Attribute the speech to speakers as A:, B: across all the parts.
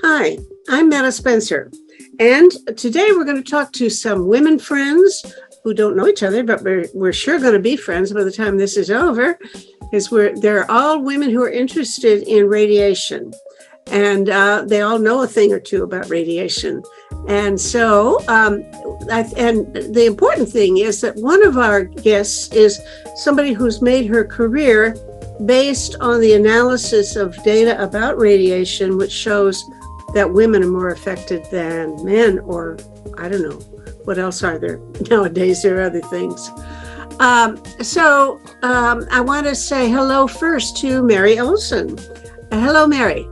A: Hi, I'm Meta Spencer, and today we're going to talk to some women friends who don't know each other, but we're sure going to be friends by the time this is over, because they're all women who are interested in radiation, and they all know a thing or two about radiation. And so, and the important thing is that one of our guests is somebody who's made her career based on the analysis of data about radiation, which shows that women are more affected than men, or I don't know, what else are there nowadays? There are other things. I want to say hello first to Mary Olson. Hello, Mary.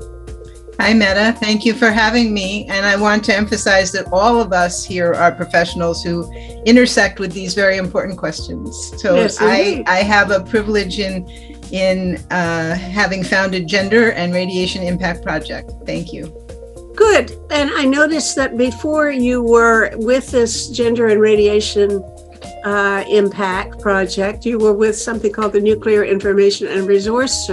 B: Hi, Meta. Thank you for having me. And I want to emphasize that all of us here are professionals who intersect with these very important questions. So yes, I have a privilege in having founded Gender and Radiation Impact Project. Thank you.
A: Good. And I noticed that before you were with this Gender and Radiation Impact Project, you were with something called the Nuclear Information and Resource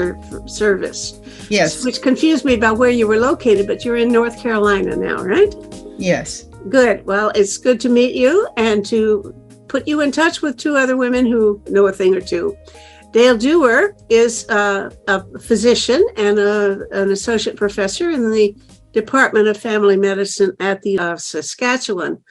A: Service.
B: Yes.
A: Which confused me about where you were located, but you're in North Carolina now, right?
B: Yes.
A: Good. Well, it's good to meet you and to put you in touch with two other women who know a thing or two. Dale Dewar is a physician and an associate professor in the Department of Family Medicine at the Saskatchewan.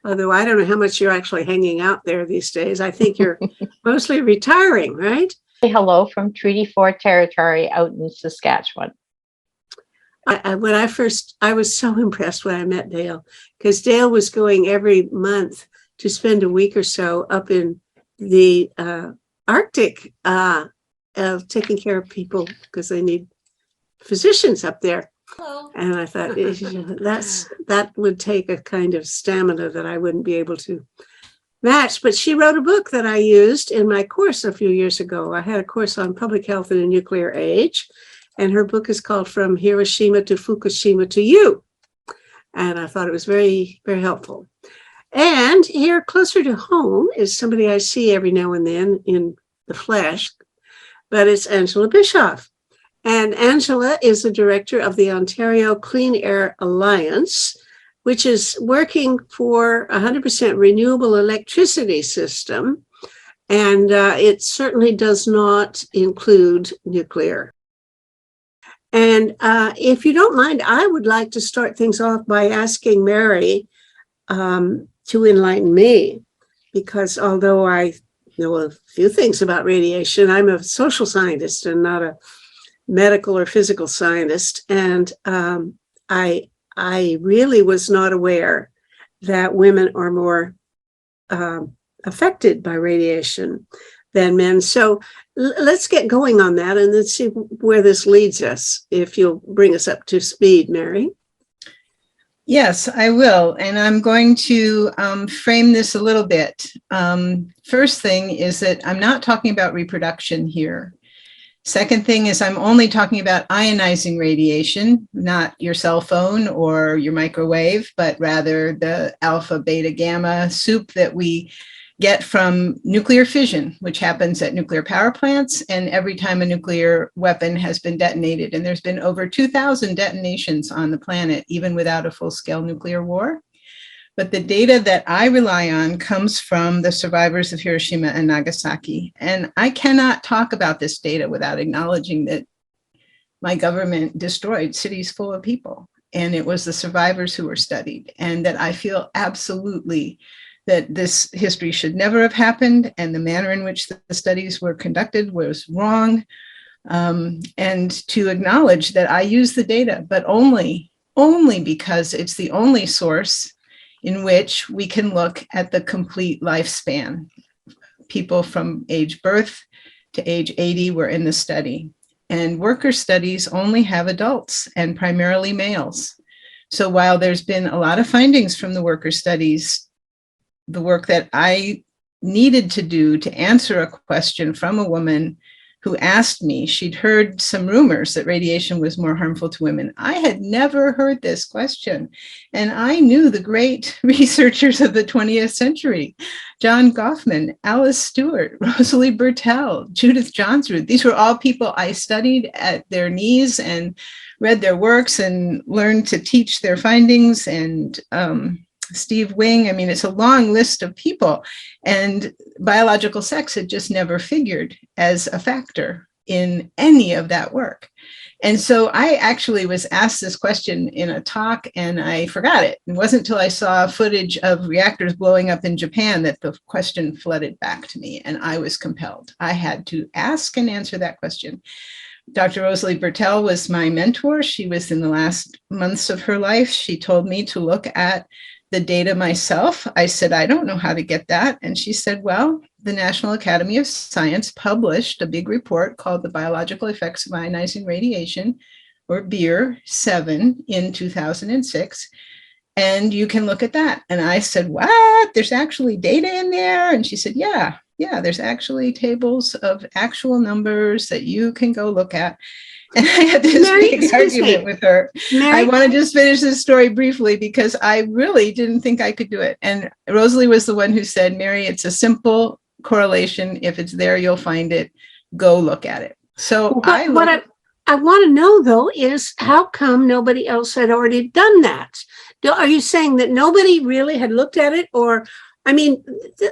A: Although I don't know how much you're actually hanging out there these days. I think you're mostly retiring, right?
C: Hello from Treaty 4 territory out in Saskatchewan.
A: I was so impressed when I met Dale, because Dale was going every month to spend a week or so up in the Arctic, taking care of people because they need physicians up there.
C: Hello.
A: And I thought that would take a kind of stamina that I wouldn't be able to match. But she wrote a book that I used in my course a few years ago. I had a course on public health in a nuclear age, and her book is called From Hiroshima to Fukushima to You. And I thought it was very, very helpful. And here closer to home is somebody I see every now and then in the flesh, but it's Angela Bischoff. And Angela is the director of the Ontario Clean Air Alliance, which is working for 100% renewable electricity system. And it certainly does not include nuclear. And if you don't mind, I would like to start things off by asking Mary to enlighten me, because although I know a few things about radiation, I'm a social scientist and not a medical or physical scientist. And I really was not aware that women are more affected by radiation than men. So let's get going on that, and let's see where this leads us, if you'll bring us up to speed, Mary.
B: Yes, I will. And I'm going to frame this a little bit. First thing is that I'm not talking about reproduction here. Second thing is I'm only talking about ionizing radiation, not your cell phone or your microwave, but rather the alpha, beta, gamma soup that we get from nuclear fission, which happens at nuclear power plants and every time a nuclear weapon has been detonated. And there's been over 2,000 detonations on the planet, even without a full-scale nuclear war. But the data that I rely on comes from the survivors of Hiroshima and Nagasaki. And I cannot talk about this data without acknowledging that my government destroyed cities full of people. And it was the survivors who were studied. And that I feel absolutely that this history should never have happened. And the manner in which the studies were conducted was wrong. And to acknowledge that I use the data, but only because it's the only source in which we can look at the complete lifespan. People from age birth to age 80 were in the study. And worker studies only have adults and primarily males. So while there's been a lot of findings from the worker studies, the work that I needed to do to answer a question from a woman who asked me, she'd heard some rumors that radiation was more harmful to women. I had never heard this question. And I knew the great researchers of the 20th century, John Goffman, Alice Stewart, Rosalie Bertell, Judith Johnsrud. These were all people I studied at their knees and read their works and learned to teach their findings. And Steve Wing, I mean, it's a long list of people. And biological sex had just never figured as a factor in any of that work. And so I actually was asked this question in a talk and I forgot it. It wasn't until I saw footage of reactors blowing up in Japan that the question flooded back to me, and I was compelled. I had to ask and answer that question. Dr. Rosalie Bertell was my mentor. She was in the last months of her life. She told me to look at the data myself. I said, I don't know how to get that. And she said, well, the National Academy of Science published a big report called The Biological Effects of Ionizing Radiation, or BEER 7, in 2006. And you can look at that. And I said, what? There's actually data in there? And she said, yeah, there's actually tables of actual numbers that you can go look at. And I had this
A: Mary,
B: big
A: excuse me.
B: argument with her.
A: Mary,
B: I want to just finish this story briefly because I really didn't think I could do it. And Rosalie was the one who said, Mary, it's a simple correlation. If it's there, you'll find it. Go look at it. So
A: what I want to know, though, is how come nobody else had already done that? Are you saying that nobody really had looked at it? Or, I mean,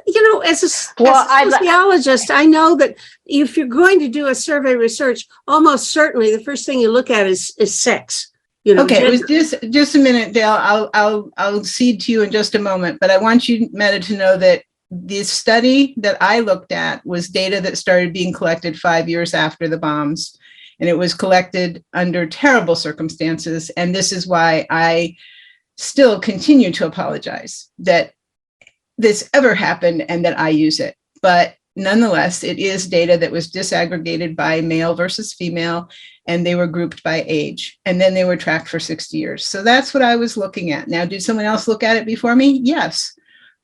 A: you know, as a sociologist, I know that if you're going to do a survey research, almost certainly the first thing you look at is sex. You know,
B: okay,
A: gender.
B: it was just a minute, Dale. I'll cede to you in just a moment, but I want you, Meta, to know that the study that I looked at was data that started being collected 5 years after the bombs, and it was collected under terrible circumstances. And this is why I still continue to apologize that this ever happened and that I use it. But nonetheless, it is data that was disaggregated by male versus female, and they were grouped by age, and then they were tracked for 60 years. So that's what I was looking at. Now, did someone else look at it before me? Yes.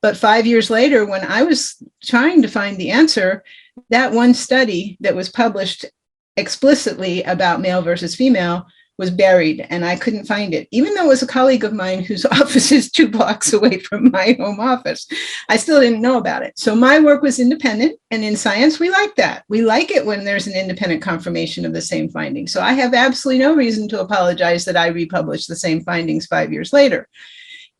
B: But 5 years later, when I was trying to find the answer, that one study that was published explicitly about male versus female was buried, and I couldn't find it. Even though it was a colleague of mine whose office is 2 blocks away from my home office, I still didn't know about it. So my work was independent, and in science, we like that. We like it when there's an independent confirmation of the same findings. So I have absolutely no reason to apologize that I republished the same findings 5 years later.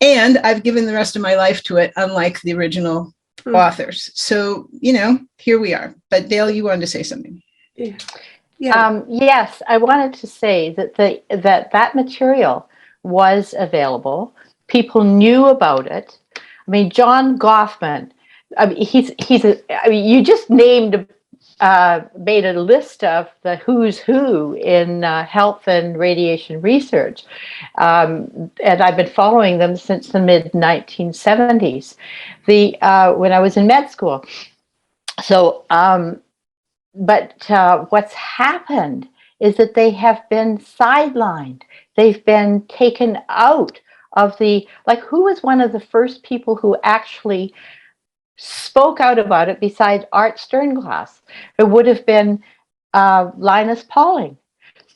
B: And I've given the rest of my life to it, unlike the original authors. So, you know, here we are. But Dale, you wanted to say something.
A: Yeah.
C: Yes, I wanted to say that that material was available. People knew about it. I mean, John Goffman. I mean, you just made a list of the who's who in health and radiation research, and I've been following them since the mid 1970s. When I was in med school. So. But what's happened is that they have been sidelined. They've been taken out of who was one of the first people who actually spoke out about it besides Art Sternglass? It would have been Linus Pauling.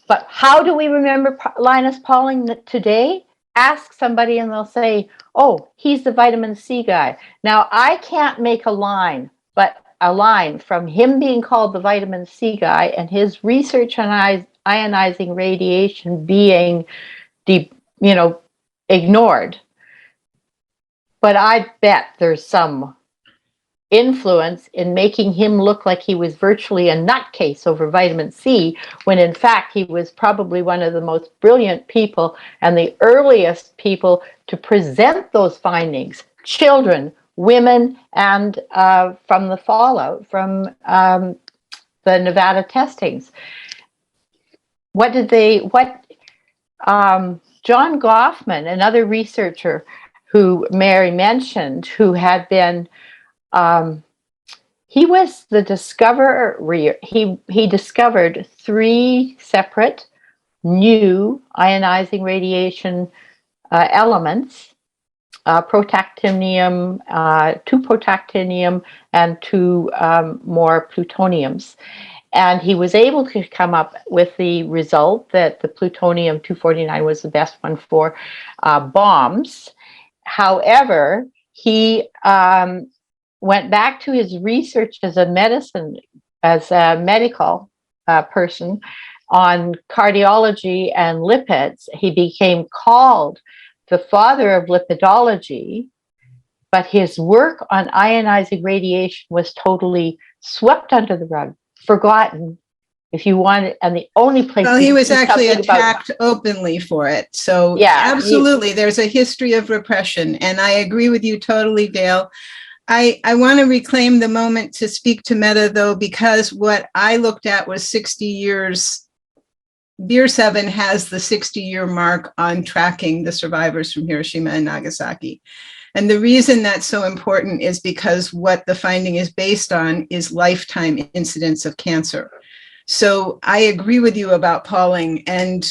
C: But how do we remember Linus Pauling today? Ask somebody and they'll say, oh, he's the vitamin C guy. Now, I can't make a line from him being called the vitamin C guy and his research on ionizing radiation being, ignored. But I bet there's some influence in making him look like he was virtually a nutcase over vitamin C, when in fact he was probably one of the most brilliant people and the earliest people to present those findings. Children, women, and from the fallout from the Nevada testings. John Goffman, another researcher who Mary mentioned, who had been, he was the discoverer. He discovered 3 separate new ionizing radiation elements. Protactinium, 2 protactinium, and 2 more plutoniums. And he was able to come up with the result that the plutonium-249 was the best one for bombs. However, he went back to his research as a medical person on cardiology and lipids. He became called the father of lipidology, but his work on ionizing radiation was totally swept under the rug, forgotten. If you want it, and the only place.
B: Well, he was actually attacked openly for it. So yeah, absolutely, there's a history of repression. And I agree with you totally, Dale. I want to reclaim the moment to speak to Meta, though, because what I looked at was 60 years. Beer 7 has the 60-year mark on tracking the survivors from Hiroshima and Nagasaki. And the reason that's so important is because what the finding is based on is lifetime incidence of cancer. So I agree with you about Pauling and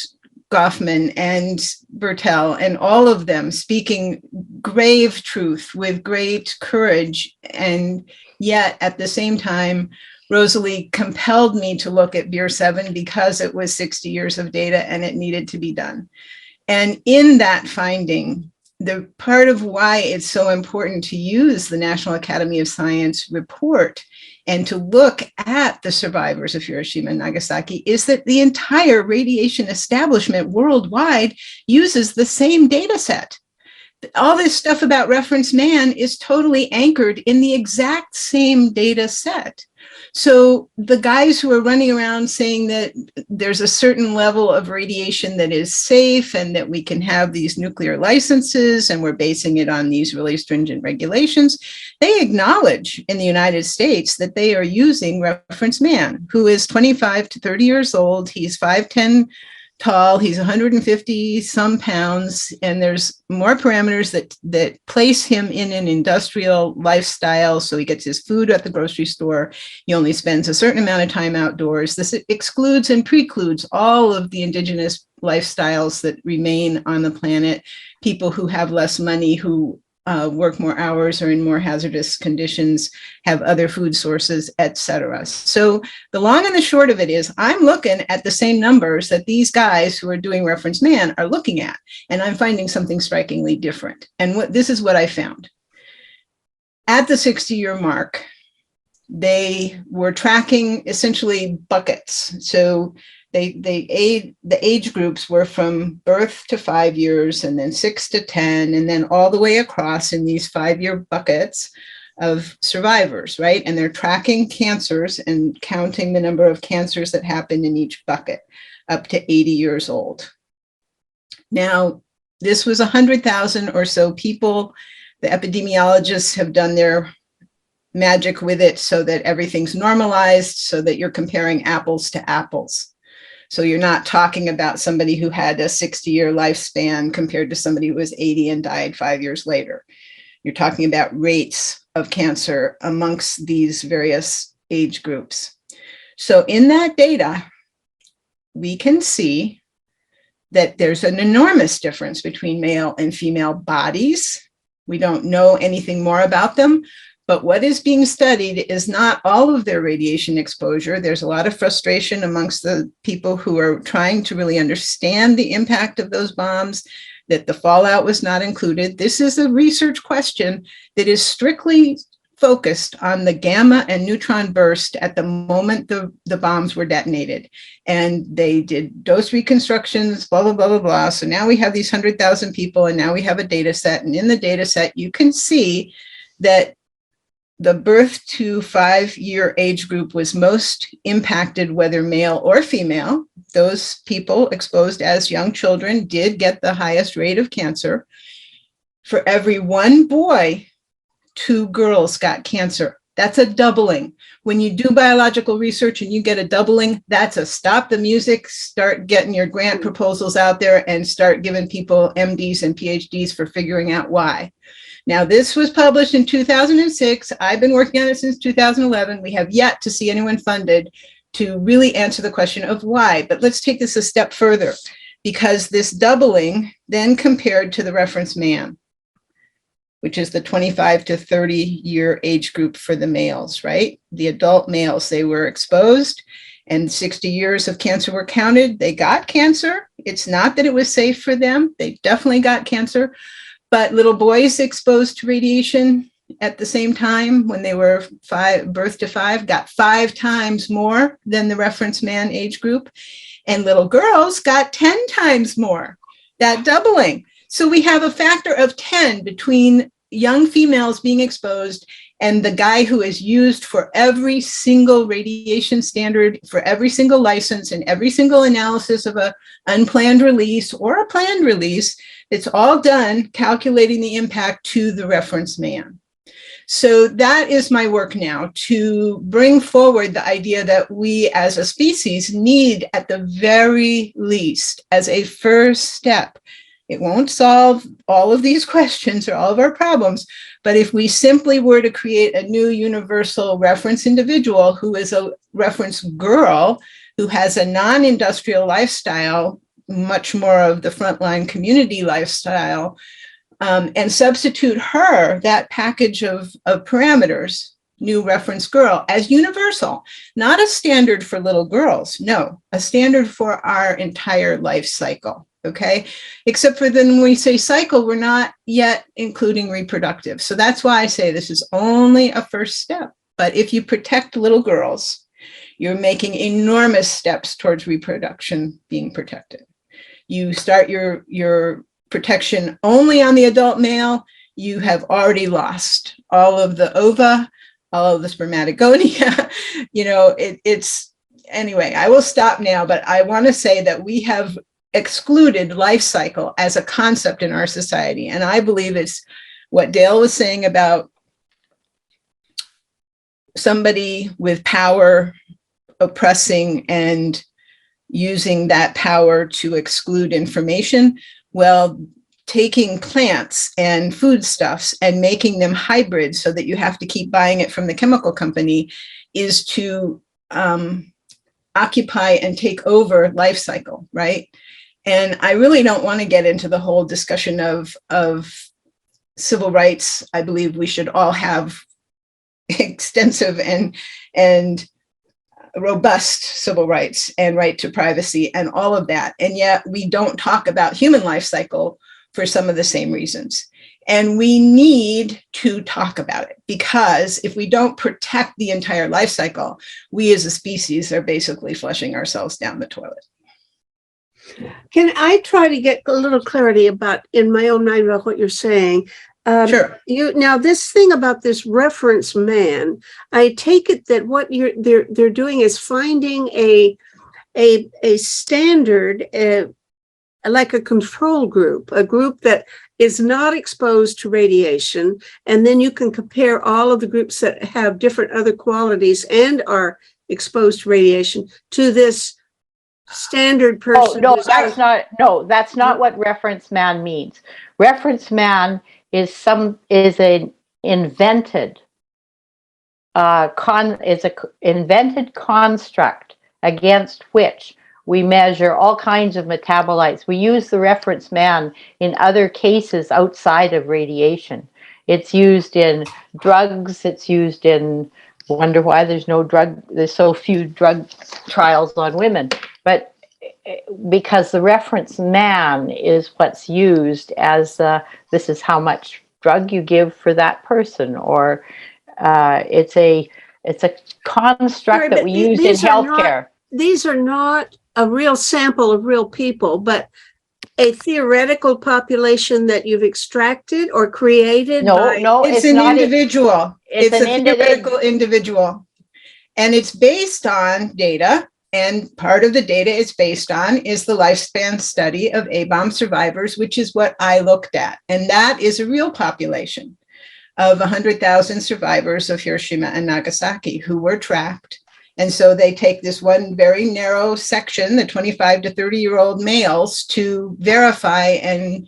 B: Goffman and Bertel and all of them speaking grave truth with great courage. And yet at the same time, Rosalie compelled me to look at Beer 7 because it was 60 years of data and it needed to be done. And in that finding, the part of why it's so important to use the National Academy of Science report and to look at the survivors of Hiroshima and Nagasaki is that the entire radiation establishment worldwide uses the same data set. All this stuff about reference man is totally anchored in the exact same data set. So the guys who are running around saying that there's a certain level of radiation that is safe and that we can have these nuclear licenses and we're basing it on these really stringent regulations, they acknowledge in the United States that they are using reference man, who is 25 to 30 years old. He's 5'10" tall, he's 150 some pounds, and there's more parameters that place him in an industrial lifestyle. So he gets his food at the grocery store. He only spends a certain amount of time outdoors. This excludes and precludes all of the indigenous lifestyles that remain on the planet, people who have less money, who work more hours or in more hazardous conditions, have other food sources, etc. So the long and the short of it is I'm looking at the same numbers that these guys who are doing reference man are looking at, and I'm finding something strikingly different. And this is what I found. At the 60-year mark, they were tracking essentially buckets. So the age groups were from birth to 5 years, and then 6 to 10, and then all the way across in these 5-year buckets of survivors, right? And they're tracking cancers and counting the number of cancers that happened in each bucket up to 80 years old. Now, this was 100,000 or so people. The epidemiologists have done their magic with it so that everything's normalized, so that you're comparing apples to apples. So you're not talking about somebody who had a 60-year lifespan compared to somebody who was 80 and died 5 years later. You're talking about rates of cancer amongst these various age groups. So in that data, we can see that there's an enormous difference between male and female bodies. We don't know anything more about them. But what is being studied is not all of their radiation exposure. There's a lot of frustration amongst the people who are trying to really understand the impact of those bombs, that the fallout was not included. This is a research question that is strictly focused on the gamma and neutron burst at the moment the bombs were detonated. And they did dose reconstructions, blah, blah, blah, blah, blah. So now we have these 100,000 people, and now we have a data set. And in the data set, you can see that the birth to 5-year age group was most impacted, whether male or female. Those people exposed as young children did get the highest rate of cancer. For every one boy, 2 girls got cancer. That's a doubling. When you do biological research and you get a doubling, that's a stop the music, start getting your grant proposals out there and start giving people MDs and PhDs for figuring out why. Now, this was published in 2006. I've been working on it since 2011. We have yet to see anyone funded to really answer the question of why. But let's take this a step further, because this doubling then compared to the reference man, which is the 25 to 30 year age group for the males, right? The adult males, they were exposed and 60 years of cancer were counted. They got cancer. It's not that it was safe for them. They definitely got cancer. But little boys exposed to radiation at the same time when they were birth to 5 got 5 times more than the reference man age group. And little girls got 10 times more, that doubling. So we have a factor of 10 between young females being exposed and the guy who is used for every single radiation standard, for every single license and every single analysis of a unplanned release or a planned release. It's all done calculating the impact to the reference man. So that is my work now, to bring forward the idea that we as a species need, at the very least, as a first step. It won't solve all of these questions or all of our problems, but if we simply were to create a new universal reference individual who is a reference girl, who has a non-industrial lifestyle, much more of the frontline community lifestyle, and substitute her, that package of parameters, new reference girl, as universal, not a standard for little girls, no, a standard for our entire life cycle, okay? Except for then when we say cycle, we're not yet including reproductive. So that's why I say this is only a first step. But if you protect little girls, you're making enormous steps towards reproduction being protected. You start your protection only on the adult male, you have already lost all of the ova, all of the spermatogonia. It's anyway, I will stop now, but I want to say that we have excluded life cycle as a concept in our society. And I believe it's what Dale was saying about somebody with power oppressing and using that power to exclude information. Well, taking plants and foodstuffs and making them hybrids so that you have to keep buying it from the chemical company is to occupy and take over life cycle, right? And I really don't want to get into the whole discussion of civil rights. I believe we should all have extensive and robust civil rights and right to privacy and all of that. And yet we don't talk about human life cycle for some of the same reasons. And we need to talk about it, because if we don't protect the entire life cycle, we as a species are basically flushing ourselves down the toilet.
A: Can I try to get a little clarity in my own mind about what you're saying?
B: Sure.
A: Now this thing about this reference man, I take it that what they're doing is finding a standard, like a control group, a group that is not exposed to radiation, and then you can compare all of the groups that have different other qualities and are exposed to radiation to this standard person.
C: That's not what reference man means. Reference man is an invented invented construct against which we measure all kinds of metabolites. We use the reference man in other cases outside of radiation. It's used in drugs. It's used in, wonder why there's so few drug trials on women. But because the reference man is what's used as this is how much drug you give for that person, or it's a construct that we use in healthcare.
A: These are not a real sample of real people, but a theoretical population that you've extracted or created.
C: No,
B: it's an individual. It's a theoretical individual, and it's based on data. And part of the data it's based on is the lifespan study of A-bomb survivors, which is what I looked at. And that is a real population of 100,000 survivors of Hiroshima and Nagasaki who were tracked. And so they take this one very narrow section, the 25 to 30-year-old males, to verify and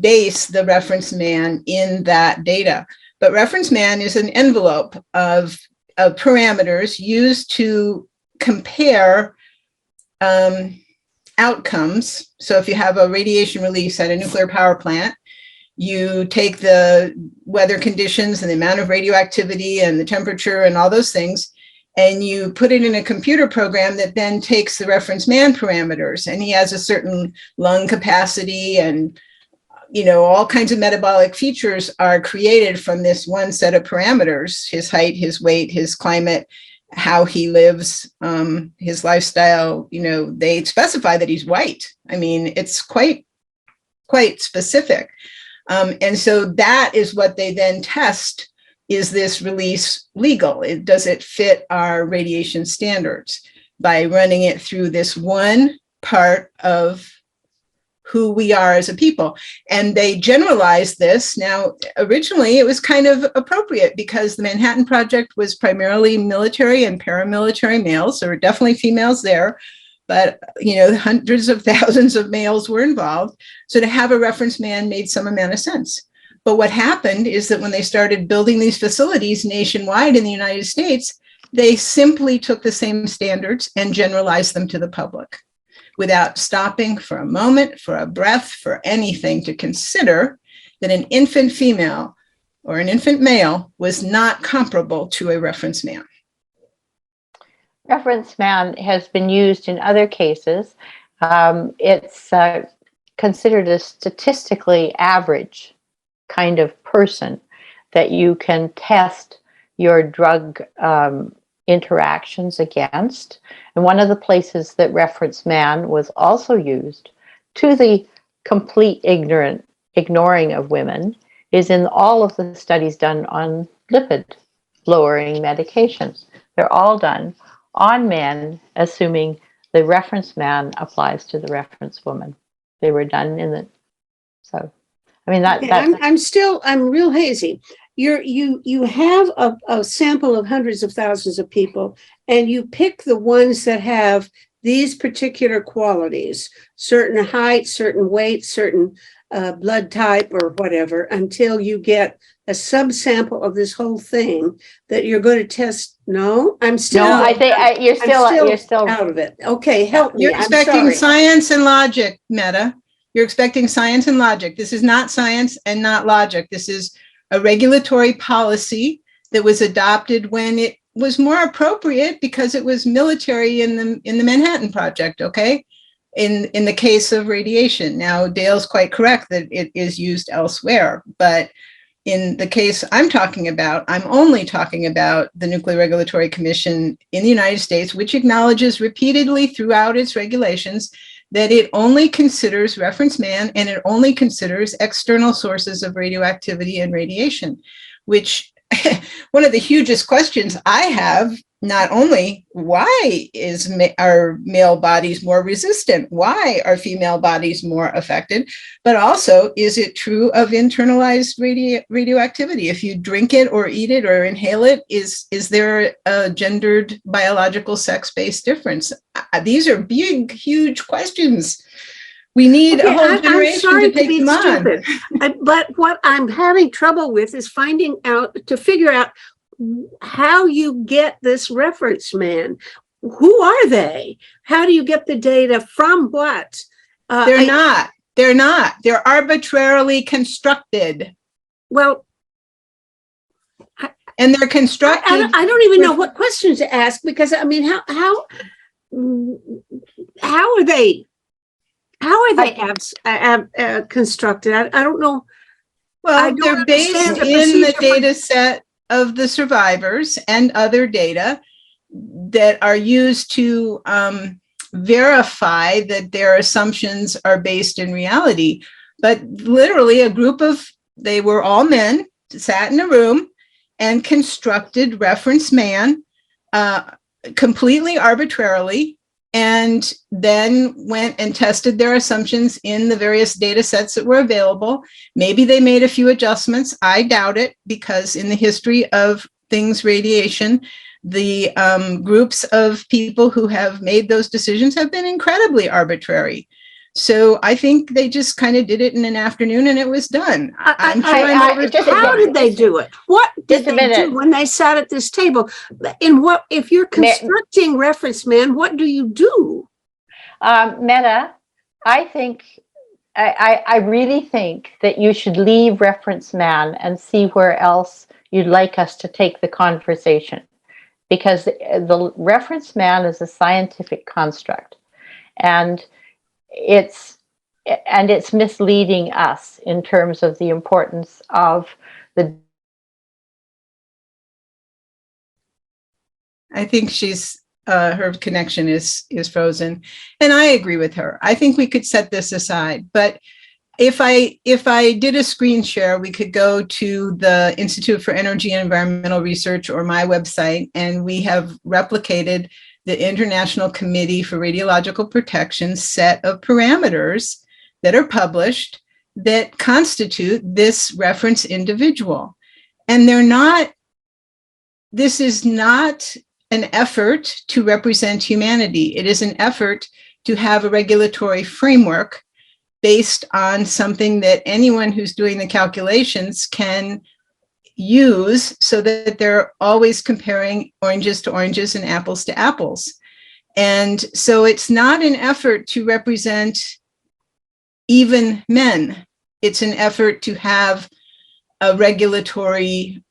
B: base the reference man in that data. But reference man is an envelope of parameters used to compare outcomes. So if you have a radiation release at a nuclear power plant, you take the weather conditions and the amount of radioactivity and the temperature and all those things, and you put it in a computer program that then takes the reference man parameters, and he has a certain lung capacity, and all kinds of metabolic features are created from this one set of parameters: his height, his weight, his climate, how he lives, his lifestyle. They specify that he's white. I mean, it's quite specific. And so that is what they then test. Is this release legal? Does it fit our radiation standards? By running it through this one part of who we are as a people. And they generalized this. Now, originally it was kind of appropriate because the Manhattan Project was primarily military and paramilitary males. There were definitely females there, but hundreds of thousands of males were involved. So to have a reference man made some amount of sense. But what happened is that when they started building these facilities nationwide in the United States, they simply took the same standards and generalized them to the public without stopping for a moment, for a breath, for anything to consider that an infant female or an infant male was not comparable to a reference man.
C: Reference man has been used in other cases. It's considered a statistically average kind of person that you can test your drug interactions against. And one of the places that reference man was also used, to the complete ignoring of women, is in all of the studies done on lipid lowering medications. They're all done on men, assuming the reference man applies to the reference woman. They were done so. I mean,
A: Okay, I'm real hazy. You have a sample of hundreds of thousands of people, and you pick the ones that have these particular qualities, certain height, certain weight, certain blood type or whatever, until you get a subsample of this whole thing that you're going to test. No, I'm still.
C: No, I think you're still
A: out of it. Okay, help me.
B: You're expecting science and logic, Meta. You're expecting science and logic. This is not science and not logic. This is a regulatory policy that was adopted when it was more appropriate because it was military in the Manhattan Project, okay? In the case of radiation. Now, Dale's quite correct that it is used elsewhere, but in the case I'm talking about, I'm only talking about the Nuclear Regulatory Commission in the United States, which acknowledges repeatedly throughout its regulations that it only considers reference man and it only considers external sources of radioactivity and radiation, which one of the hugest questions I have, not only why are male bodies more resistant? Why are female bodies more affected? But also, is it true of internalized radioactivity? If you drink it or eat it or inhale it, is there a gendered biological sex-based difference? These are big, huge questions. We need a whole generation to take them on.
A: But what I'm having trouble with is figure out how you get this reference man. Who are they? How do you get the data from what?
B: They're not. They're arbitrarily constructed.
A: Well,
B: and they're constructed.
A: I don't even know what questions to ask because I mean, how are they? How are they constructed? I don't know.
B: Well, they're based in the data set of the survivors and other data that are used to verify that their assumptions are based in reality. But literally they were all men, sat in a room and constructed reference man completely arbitrarily, and then went and tested their assumptions in the various data sets that were available. Maybe they made a few adjustments. I doubt it, because in the history of things radiation, the groups of people who have made those decisions have been incredibly arbitrary. So I think they just kind of did it in an afternoon and it was done.
A: How did they do it? What did they do when they sat at this table? If you're constructing reference man, what do you do?
C: Meta, I really think that you should leave reference man and see where else you'd like us to take the conversation. because the reference man is a scientific construct, and it's misleading us in terms of the importance of the.
B: I think she's her connection is frozen, and I agree with her. I think we could set this aside, but if I did a screen share, we could go to the Institute for Energy and Environmental Research or my website, and we have replicated the International Committee for Radiological Protection set of parameters that are published that constitute this reference individual. And this is not an effort to represent humanity. It is an effort to have a regulatory framework based on something that anyone who's doing the calculations can use so that they're always comparing oranges to oranges and apples to apples. And so it's not an effort to represent even men. It's an effort to have a regulatory,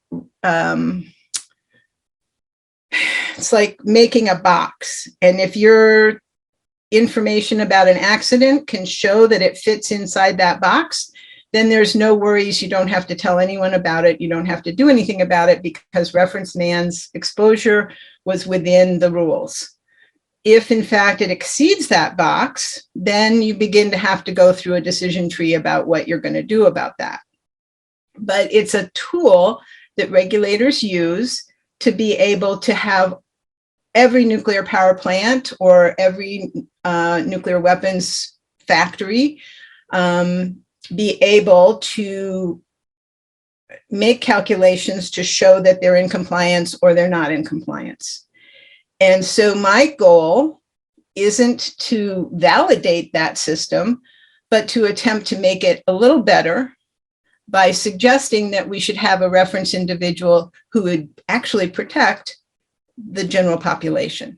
B: it's like making a box. And if your information about an accident can show that it fits inside that box, then there's no worries. You don't have to tell anyone about it. You don't have to do anything about it because reference man's exposure was within the rules. If in fact it exceeds that box, then you begin to have to go through a decision tree about what you're going to do about that. But it's a tool that regulators use to be able to have every nuclear power plant or every nuclear weapons factory be able to make calculations to show that they're in compliance or they're not in compliance. And so my goal isn't to validate that system, but to attempt to make it a little better by suggesting that we should have a reference individual who would actually protect the general population.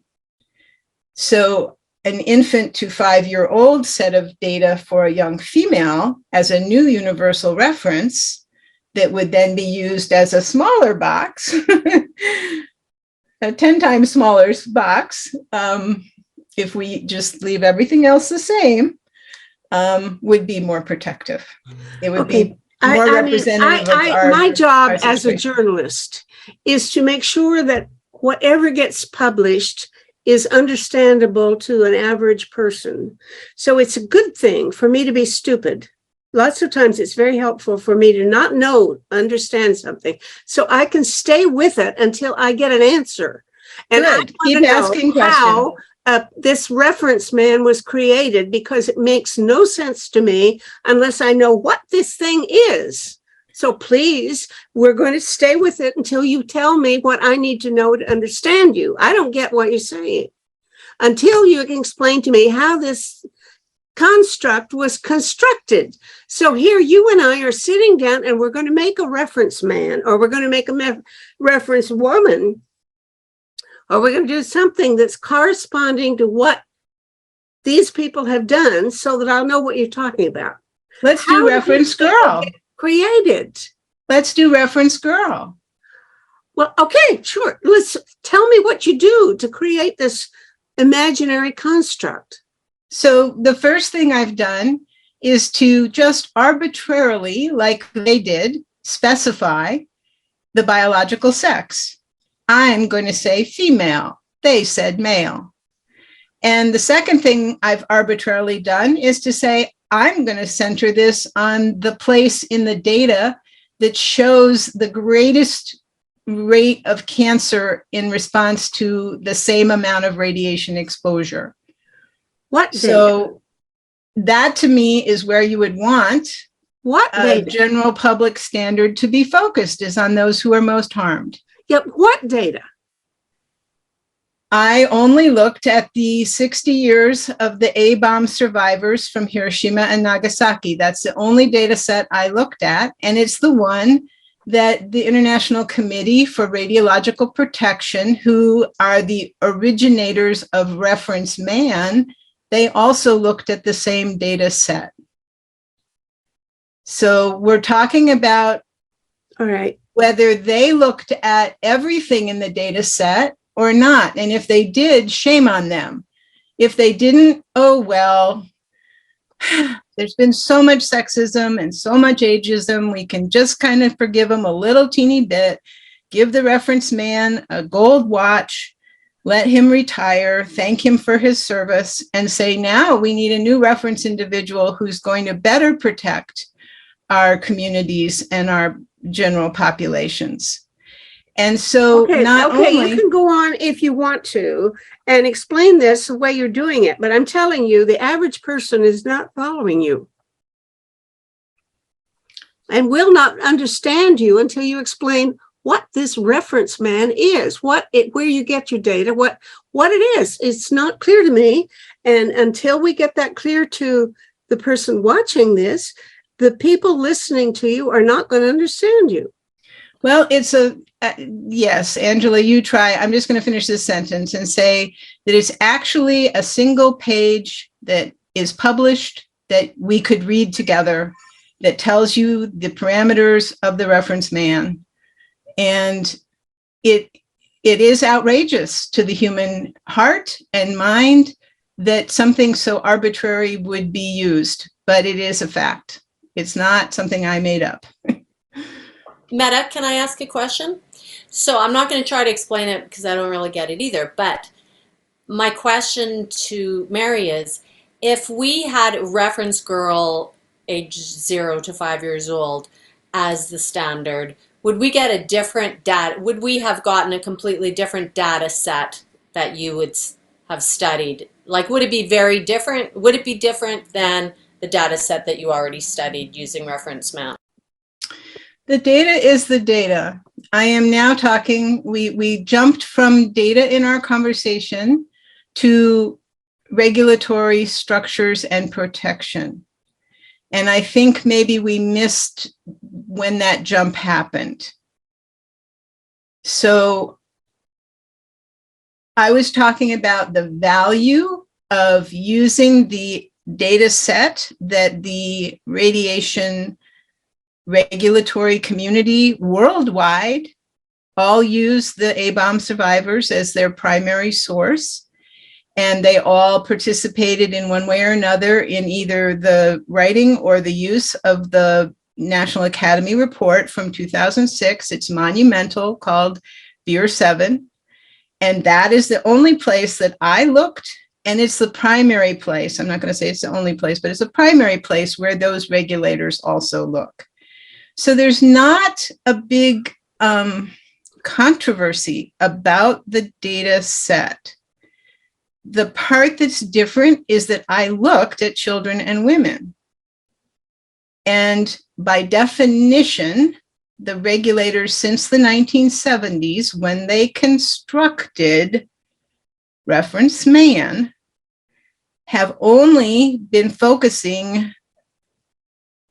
B: So an infant to 5-year-old set of data for a young female as a new universal reference that would then be used as a smaller box, a 10 times smaller box, if we just leave everything else the same, would be more protective. It would be more representative of our.
A: My job
B: our
A: as a
B: situation.
A: journalist is to make sure that whatever gets published is understandable to an average person. So it's a good thing for me to be stupid. Lots of times it's very helpful for me to not understand something, so I can stay with it until I get an answer. And I
B: Good. Keep asking questions.
A: how this reference man was created, because it makes no sense to me unless I know what this thing is. So please, we're going to stay with it until you tell me what I need to know to understand you. I don't get what you're saying until you can explain to me how this construct was constructed. So here you and I are sitting down and we're going to make a reference man, or we're going to make a reference woman, or we're going to do something that's corresponding to what these people have done so that I'll know what you're talking about.
B: Let's do reference girl.
A: Created.
B: Let's do reference girl.
A: Well, okay, sure. Tell me what you do to create this imaginary construct.
B: So the first thing I've done is to just arbitrarily, like they did, specify the biological sex. I'm going to say female. They said male. And the second thing I've arbitrarily done is to say, I'm going to center this on the place in the data that shows the greatest rate of cancer in response to the same amount of radiation exposure.
A: What data?
B: So that to me is where you would want
A: what
B: a
A: data?
B: general public standard to be focused, is on those who are most harmed.
A: Yeah, what data?
B: I only looked at the 60 years of the A-bomb survivors from Hiroshima and Nagasaki. That's the only data set I looked at, and it's the one that the International Committee for Radiological Protection, who are the originators of reference man, they also looked at the same data set. So we're talking about
A: All right.
B: whether they looked at everything in the data set or not? And if they did, shame on them. If they didn't, oh, well, there's been so much sexism and so much ageism. We can just kind of forgive them a little teeny bit, give the reference man a gold watch, let him retire, thank him for his service, and say, now we need a new reference individual who's going to better protect our communities and our general populations. And so
A: Okay,
B: not
A: okay,
B: only—
A: you can go on if you want to and explain this the way you're doing it, but I'm telling you, the average person is not following you and will not understand you until you explain what this reference man is, where you get your data, what it is. It's not clear to me. And until we get that clear to the person watching this, the people listening to you are not going to understand you.
B: Well, it's yes, Angela, you try. I'm just going to finish this sentence and say that it's actually a single page that is published that we could read together that tells you the parameters of the reference man. And it is outrageous to the human heart and mind that something so arbitrary would be used, but it is a fact. It's not something I made up.
D: Meta, can I ask a question? So I'm not going to try to explain it because I don't really get it either. But my question to Mary is, if we had reference girl age 0 to 5 years old as the standard, would we get a different data? Would we have gotten a completely different data set that you would have studied? Like, would it be very different? Would it be different than the data set that you already studied using reference map?
B: The data is the data. I am now talking, we jumped from data in our conversation to regulatory structures and protection. And I think maybe we missed when that jump happened. So I was talking about the value of using the data set that the radiation regulatory community worldwide all use the ABOM survivors as their primary source. And they all participated in one way or another in either the writing or the use of the National Academy report from 2006. It's monumental, called Beer 7. And that is the only place that I looked. And it's the primary place. I'm not going to say it's the only place, but it's a primary place where those regulators also look. So there's not a big controversy about the data set. The part that's different is that I looked at children and women. And by definition, the regulators since the 1970s, when they constructed reference man, have only been focusing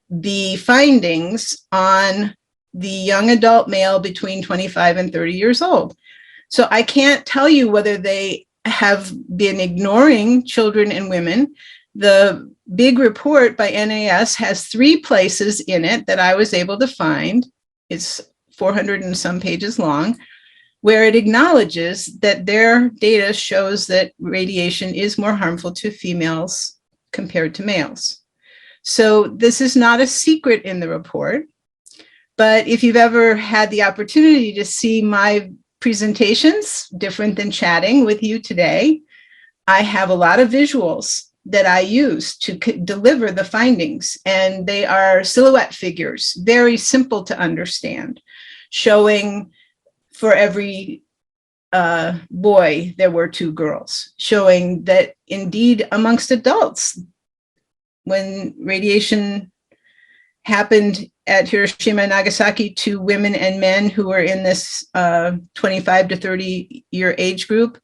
B: the findings on the young adult male between 25 and 30 years old. So I can't tell you whether they have been ignoring children and women. The big report by NAS has 3 places in it that I was able to find. It's 400 and some pages long, where it acknowledges that their data shows that radiation is more harmful to females compared to males. So this is not a secret in the report, but if you've ever had the opportunity to see my presentations, different than chatting with you today, I have a lot of visuals that I use to deliver the findings, and they are silhouette figures, very simple to understand, showing for every boy there were 2 girls, showing that indeed amongst adults, when radiation happened at Hiroshima and Nagasaki to women and men who were in this 25 to 30 year age group,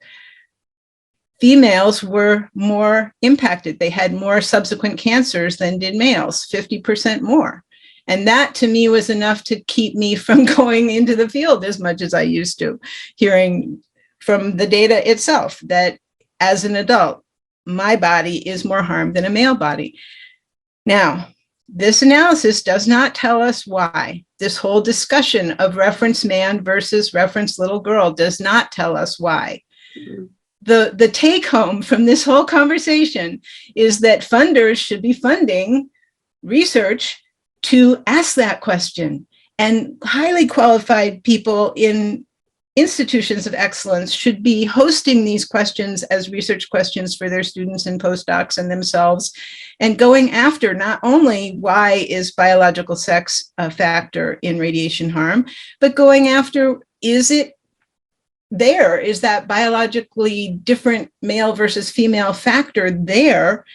B: females were more impacted. They had more subsequent cancers than did males, 50% more. And that to me was enough to keep me from going into the field as much as I used to, hearing from the data itself that as an adult, my body is more harmed than a male body. Now, this analysis does not tell us why. This whole discussion of reference man versus reference little girl does not tell us why.
A: Mhm.
B: The take home from this whole conversation is that funders should be funding research to ask that question, and highly qualified people in institutions of excellence should be hosting these questions as research questions for their students and postdocs and themselves, and going after not only why is biological sex a factor in radiation harm, but going after, is that biologically different male versus female factor there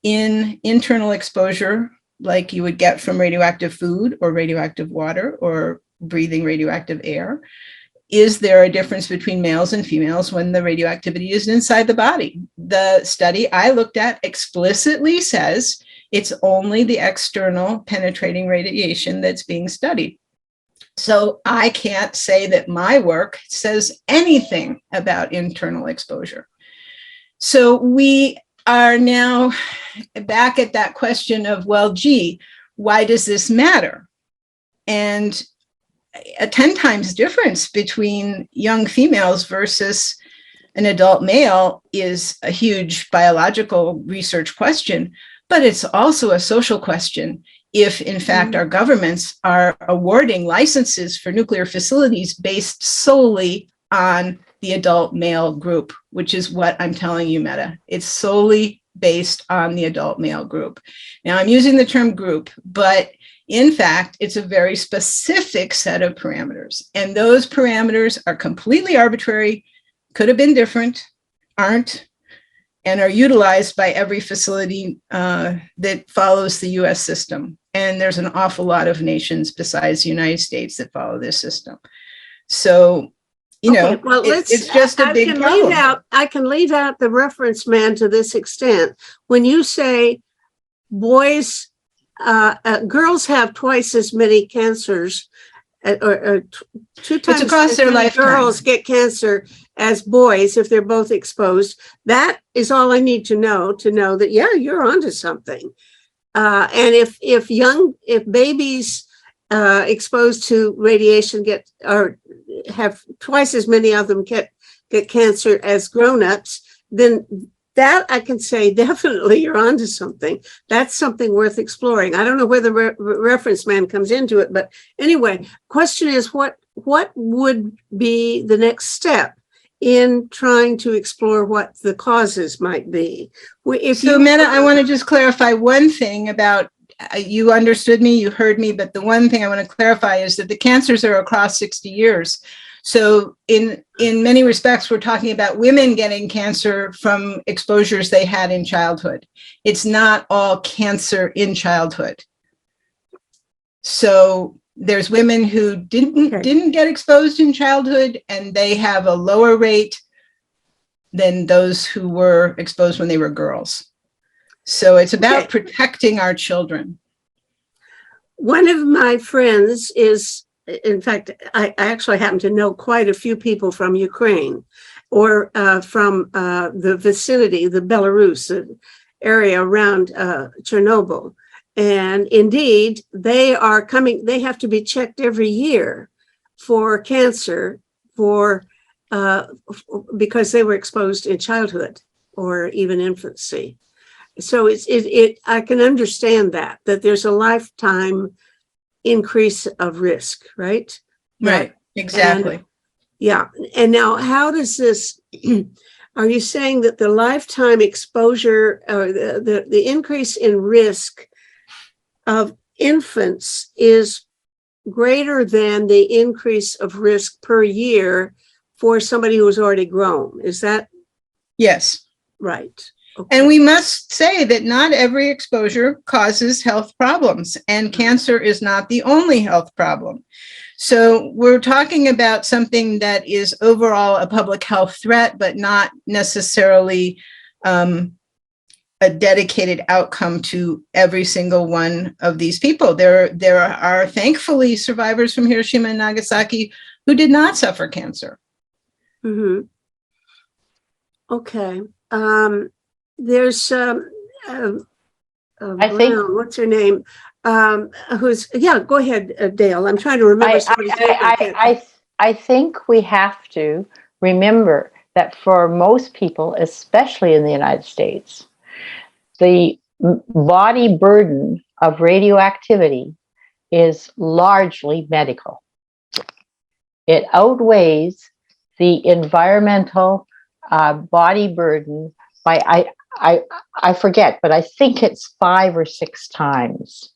B: in internal exposure, like you would get from radioactive food or radioactive water or breathing radioactive air? Is there a difference between males and females when the radioactivity is inside the body? The study I looked at explicitly says it's only the external penetrating radiation that's being studied. So I can't say that my work says anything about internal exposure. So we are now back at that question of, well, gee, why does this matter? And a 10 times difference between young females versus an adult male is a huge biological research question, but it's also a social question. If in fact our governments are awarding licenses for nuclear facilities based solely on the adult male group, which is what I'm telling you, Meta. It's solely based on the adult male group. Now I'm using the term group, but in fact, it's a very specific set of parameters. And those parameters are completely arbitrary, could have been different, aren't, and are utilized by every facility that follows the US system. And there's an awful lot of nations besides the United States that follow this system. So, you know,
A: Okay, well,
B: it's just a big problem.
A: I can leave out the reference man to this extent. When you say boys, girls have twice as many cancers, or two times
B: across
A: as
B: their
A: many
B: lifetime.
A: girls get cancer as boys if they're both exposed. That is all I need to know that, yeah, you're onto something. And if babies exposed to radiation have twice as many of them get cancer as grown-ups, then that I can say definitely you're onto something. That's something worth exploring. I don't know where the reference man comes into it, but anyway, question is what would be the next step in trying to explore what the causes might be?
B: Meta, I want to just clarify one thing about, you understood me, you heard me, but the one thing I want to clarify is that the cancers are across 60 years. So in many respects, we're talking about women getting cancer from exposures they had in childhood. It's not all cancer in childhood. So there's women who didn't get exposed in childhood, and they have a lower rate than those who were exposed when they were girls. So it's about protecting our children.
A: One of my friends is, in fact, I actually happen to know quite a few people from Ukraine or from the vicinity, the Belarus area around Chernobyl. And indeed, they have to be checked every year for cancer because they were exposed in childhood or even infancy. So I can understand that there's a lifetime increase of risk, right?
B: Right, exactly.
A: And now how does this, are you saying that the lifetime exposure or the increase in risk of infants is greater than the increase of risk per year for somebody who is already grown? Is that?
B: Yes.
A: Right. Okay.
B: And we must say that not every exposure causes health problems, and cancer is not the only health problem. So we're talking about something that is overall a public health threat, but not necessarily a dedicated outcome to every single one of these people. There are thankfully survivors from Hiroshima and Nagasaki who did not suffer cancer.
A: Mm-hmm. Okay. There's
C: I think
A: what's her name? Go ahead, Dale. I'm trying to remember somebody's name. I can't.
C: I think we have to remember that for most people, especially in the United States, the body burden of radioactivity is largely medical. It outweighs the environmental body burden by, I forget, but I think it's 5 or 6 times.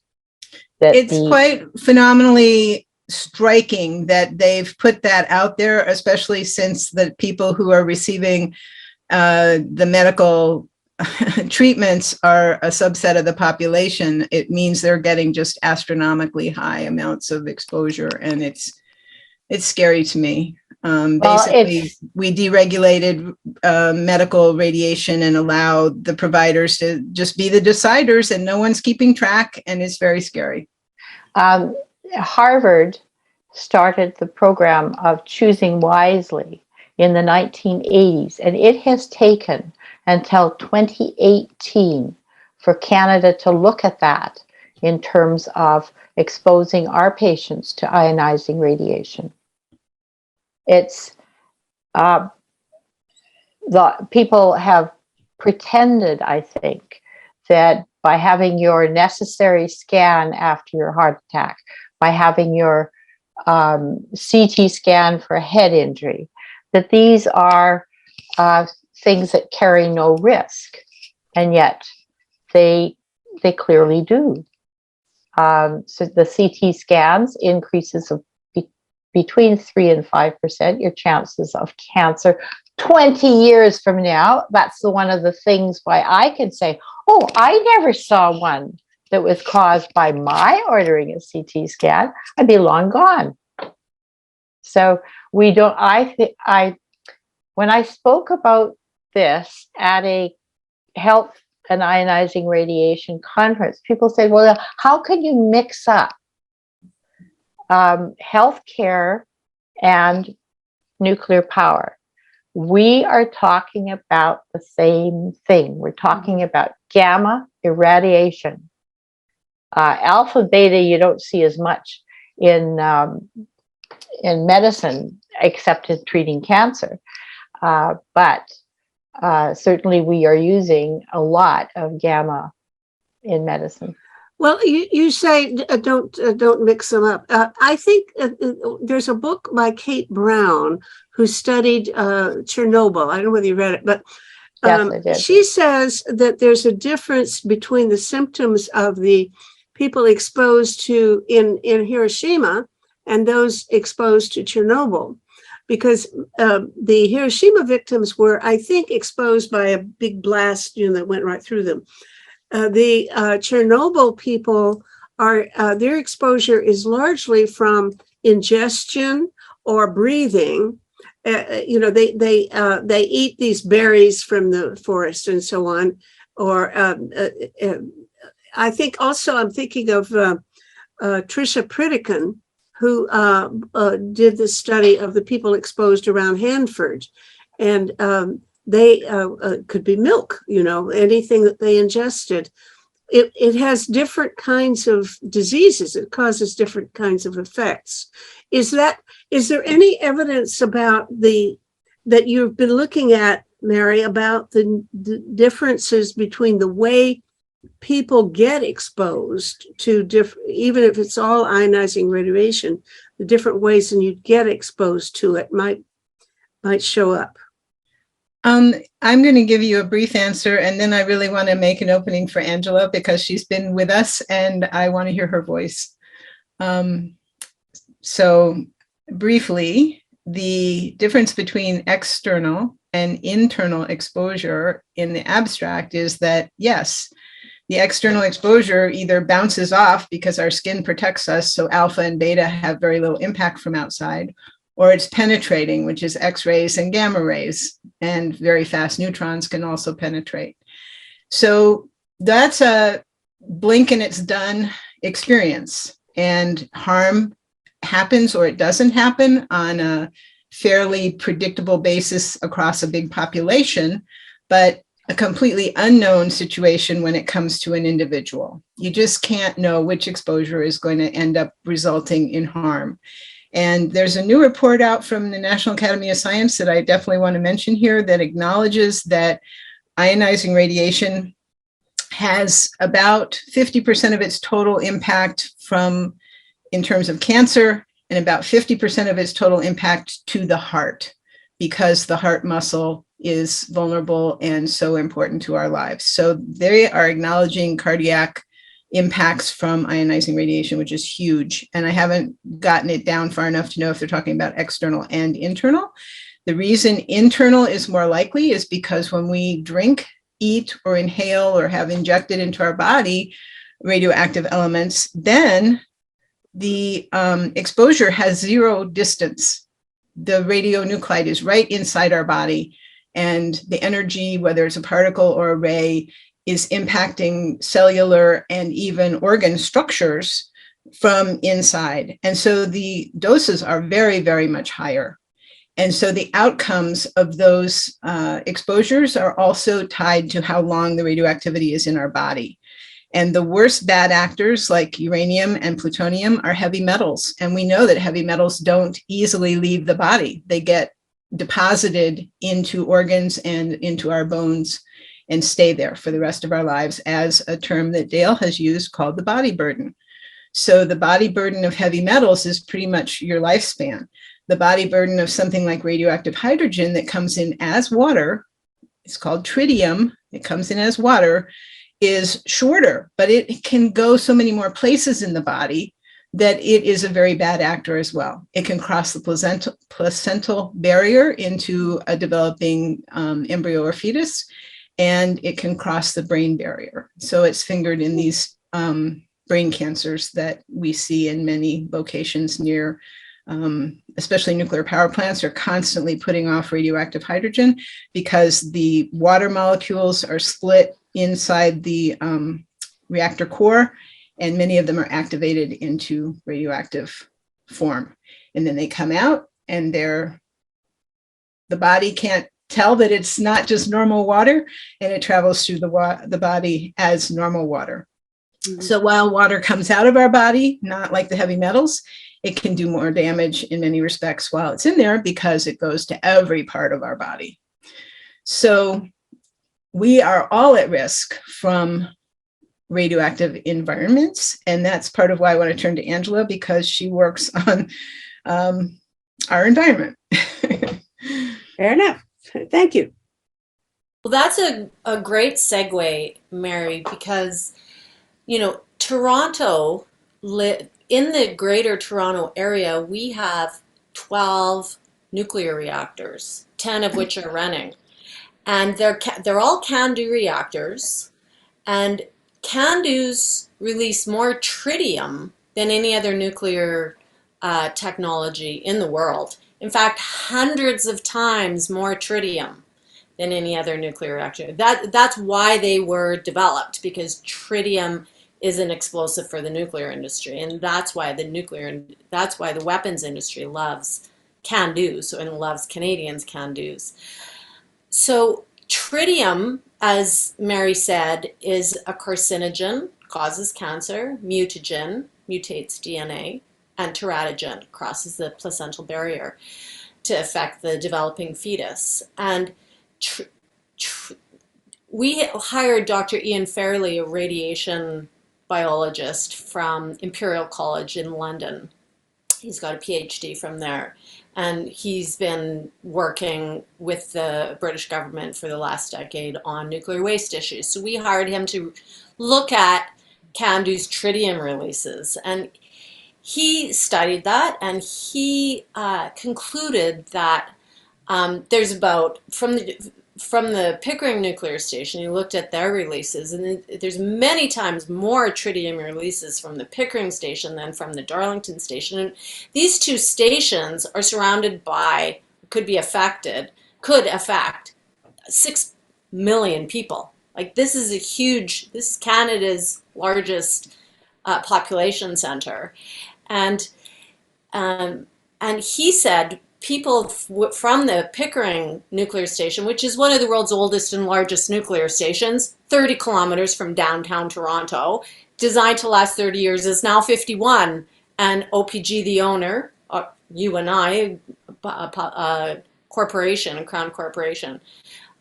B: It's quite phenomenally striking that they've put that out there, especially since the people who are receiving the medical treatments are a subset of the population. It means they're getting just astronomically high amounts of exposure, and it's scary to me. Basically, we deregulated medical radiation and allowed the providers to just be the deciders, and no one's keeping track, and it's very scary.
C: Harvard started the program of choosing wisely in the 1980s, and it has taken until 2018 for Canada to look at that in terms of exposing our patients to ionizing radiation. It's the people have pretended, I think, that by having your necessary scan after your heart attack, by having your CT scan for a head injury, that these are things that carry no risk, and yet they clearly do. So the CT scans increases of between 3 and 5% your chances of cancer 20 years from now. That's one of the things why I can say, oh, I never saw one that was caused by my ordering a CT scan. I'd be long gone. So we don't, when I spoke about this at a health and ionizing radiation conference, people said, well, how can you mix up healthcare and nuclear power? We are talking about the same thing. We're talking about gamma irradiation. Alpha, beta, you don't see as much in medicine, except in treating cancer. But certainly we are using a lot of gamma in medicine.
A: Well, you say don't mix them up. I think there's a book by Kate Brown who studied Chernobyl. I don't know whether you read it, but
C: yes, I did.
A: She says that there's a difference between the symptoms of the people exposed to in Hiroshima and those exposed to Chernobyl, because the Hiroshima victims were, I think, exposed by a big blast, that went right through them. The Chernobyl people are their exposure is largely from ingestion or breathing. They eat these berries from the forest and so on. Or I think also I'm thinking of Tricia Pritikin, who did the study of the people exposed around Hanford, and they could be milk, anything that they ingested. It has different kinds of diseases. It causes different kinds of effects. Is there any evidence about that you've been looking at, Mary, about the differences between the way people get exposed to even if it's all ionizing radiation, the different ways and you get exposed to it might show up?
B: I'm going to give you a brief answer, and then I really want to make an opening for Angela because she's been with us and I want to hear her voice. So briefly, the difference between external and internal exposure in the abstract is that, yes, the external exposure either bounces off because our skin protects us, so alpha and beta have very little impact from outside, or it's penetrating, which is X-rays and gamma rays, and very fast neutrons can also penetrate. So that's a blink and it's done experience, and harm happens or it doesn't happen on a fairly predictable basis across a big population. But a completely unknown situation when it comes to an individual. You just can't know which exposure is going to end up resulting in harm. And there's a new report out from the National Academy of Science that I definitely want to mention here that acknowledges that ionizing radiation has about 50% of its total impact in terms of cancer, and about 50% of its total impact to the heart, because the heart muscle is vulnerable and so important to our lives. So they are acknowledging cardiac impacts from ionizing radiation, which is huge. And I haven't gotten it down far enough to know if they're talking about external and internal. The reason internal is more likely is because when we drink, eat, or inhale, or have injected into our body radioactive elements, then the exposure has zero distance. The radionuclide is right inside our body, and the energy, whether it's a particle or a ray, is impacting cellular and even organ structures from inside. And so the doses are very, very much higher. And so the outcomes of those exposures are also tied to how long the radioactivity is in our body. And the worst bad actors, like uranium and plutonium, are heavy metals. And we know that heavy metals don't easily leave the body. They get deposited into organs and into our bones and stay there for the rest of our lives, as a term that Dale has used called the body burden. So the body burden of heavy metals is pretty much your lifespan. The body burden of something like radioactive hydrogen that comes in as water, it's called tritium, it comes in as water, is shorter, but it can go so many more places in the body that it is a very bad actor as well. It can cross the placental barrier into a developing embryo or fetus, and it can cross the brain barrier. So it's fingered in these brain cancers that we see in many locations near, especially nuclear power plants are constantly putting off radioactive hydrogen because the water molecules are split inside the reactor core, and many of them are activated into radioactive form. And then they come out, and the body can't tell that it's not just normal water, and it travels through the body as normal water. Mm-hmm. So while water comes out of our body, not like the heavy metals, it can do more damage in many respects while it's in there because it goes to every part of our body. So we are all at risk from radioactive environments. And that's part of why I want to turn to Angela, because she works on our environment.
A: Fair enough. Thank you.
D: Well, that's a great segue, Mary, because, Toronto, in the greater Toronto area, we have 12 nuclear reactors, 10 of which are running. And they're all CANDU reactors, and CANDUs release more tritium than any other nuclear technology in the world. In fact, hundreds of times more tritium than any other nuclear reactor. That's why they were developed, because tritium is an explosive for the nuclear industry, and that's why the weapons industry loves CANDUs and loves Canadians' CANDUs. So tritium, as Mary said, is a carcinogen, causes cancer, mutagen, mutates DNA, and teratogen, crosses the placental barrier to affect the developing fetus. And we hired Dr. Ian Fairley, a radiation biologist from Imperial College in London. He's got a PhD from there. And he's been working with the British government for the last decade on nuclear waste issues. So we hired him to look at CANDU's tritium releases. And he studied that, and he concluded that there's about, from the Pickering nuclear station, he looked at their releases, and there's many times more tritium releases from the Pickering station than from the Darlington station. And these two stations are surrounded by, could affect 6 million people. Like, this is Canada's largest population center. And he said people from the Pickering nuclear station, which is one of the world's oldest and largest nuclear stations, 30 kilometers from downtown Toronto, designed to last 30 years, is now 51. And OPG, the owner, UNI, corporation, a Crown corporation,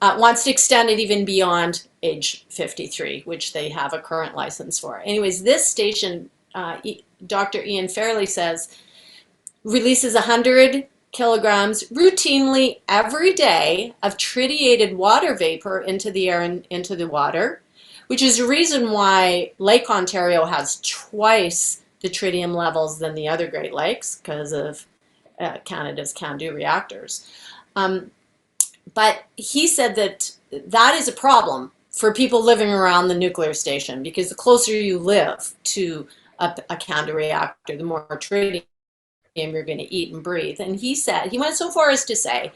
D: wants to extend it even beyond age 53, which they have a current license for. Anyways, this station, Dr. Ian Fairley says, releases 100 kilograms routinely every day of tritiated water vapor into the air and into the water, which is the reason why Lake Ontario has twice the tritium levels than the other Great Lakes because of Canada's CANDU reactors. But he said that that is a problem for people living around the nuclear station, because the closer you live to a CANDU reactor, the more tritium you're going to eat and breathe. And he said, he went so far as to say,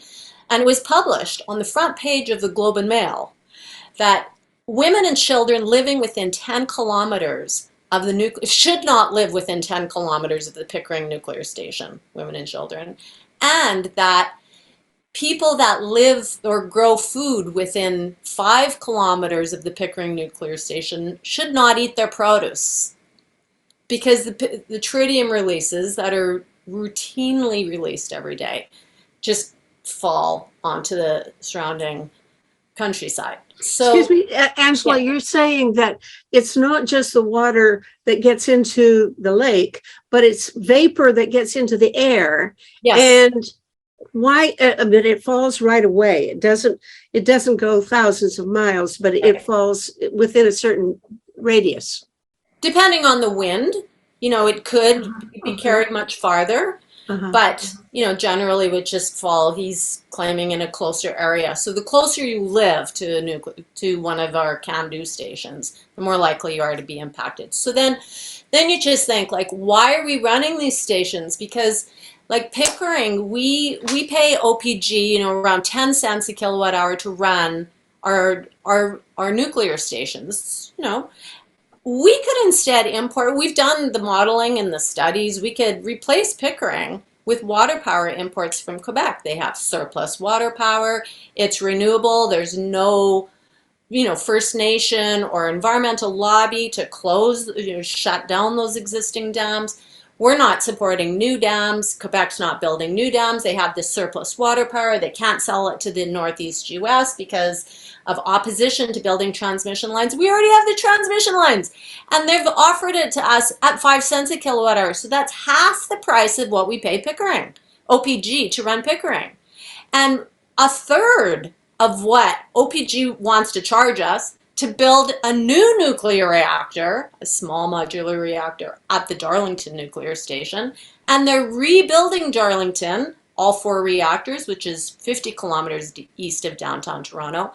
D: and it was published on the front page of the Globe and Mail, that women and children living within 10 kilometers of the should not live within 10 kilometers of the Pickering nuclear station, women and children, and that people that live or grow food within 5 kilometers of the Pickering nuclear station should not eat their produce, because the tritium releases that are routinely released every day just fall onto the surrounding countryside. So,
A: excuse me, Angela,
D: yeah.
A: you're saying that it's not just the water that gets into the lake, but it's vapor that gets into the air.
D: Yes.
A: And why? I mean, it falls right away. It doesn't go thousands of miles, but it falls within a certain radius.
D: Depending on the wind, it could be carried much farther, but, generally would just fall, he's claiming, in a closer area. So the closer you live to one of our CANDU stations, the more likely you are to be impacted. So then you just think, like, why are we running these stations? Because, like Pickering, we pay OPG, around 10 cents a kilowatt hour to run our nuclear stations, We could instead import, we've done the modeling and the studies, we could replace Pickering with water power imports from Quebec. They have surplus water power, it's renewable, there's no, First Nation or environmental lobby to close, shut down those existing dams. We're not supporting new dams. Quebec's not building new dams. They have this surplus water power. They can't sell it to the Northeast US because of opposition to building transmission lines. We already have the transmission lines, and they've offered it to us at 5 cents a kilowatt hour. So that's half the price of what we pay Pickering, OPG, to run Pickering. And a third of what OPG wants to charge us to build a new nuclear reactor, a small modular reactor, at the Darlington nuclear station. And they're rebuilding Darlington, all 4 reactors, which is 50 kilometers east of downtown Toronto,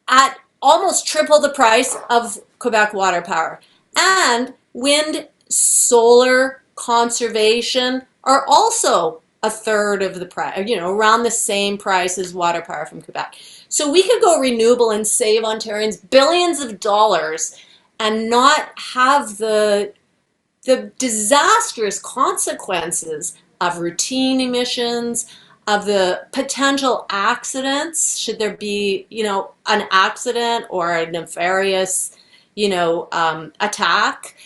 D: at almost triple the price of Quebec water power. And wind, solar, conservation are also a third of the price, around the same price as water power from Quebec. So we could go renewable and save Ontarians billions of dollars and not have the disastrous consequences of routine emissions, of the potential accidents, should there be, an accident or a nefarious, attack,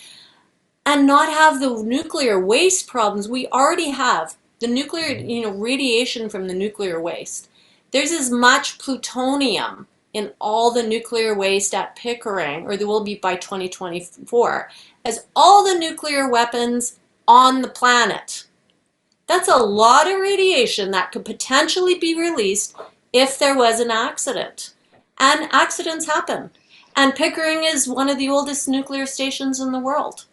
D: and not have the nuclear waste problems we already have. The nuclear, radiation from the nuclear waste. There's as much plutonium in all the nuclear waste at Pickering, or there will be by 2024, as all the nuclear weapons on the planet. That's a lot of radiation that could potentially be released if there was an accident. And accidents happen. And Pickering is one of the oldest nuclear stations in the world,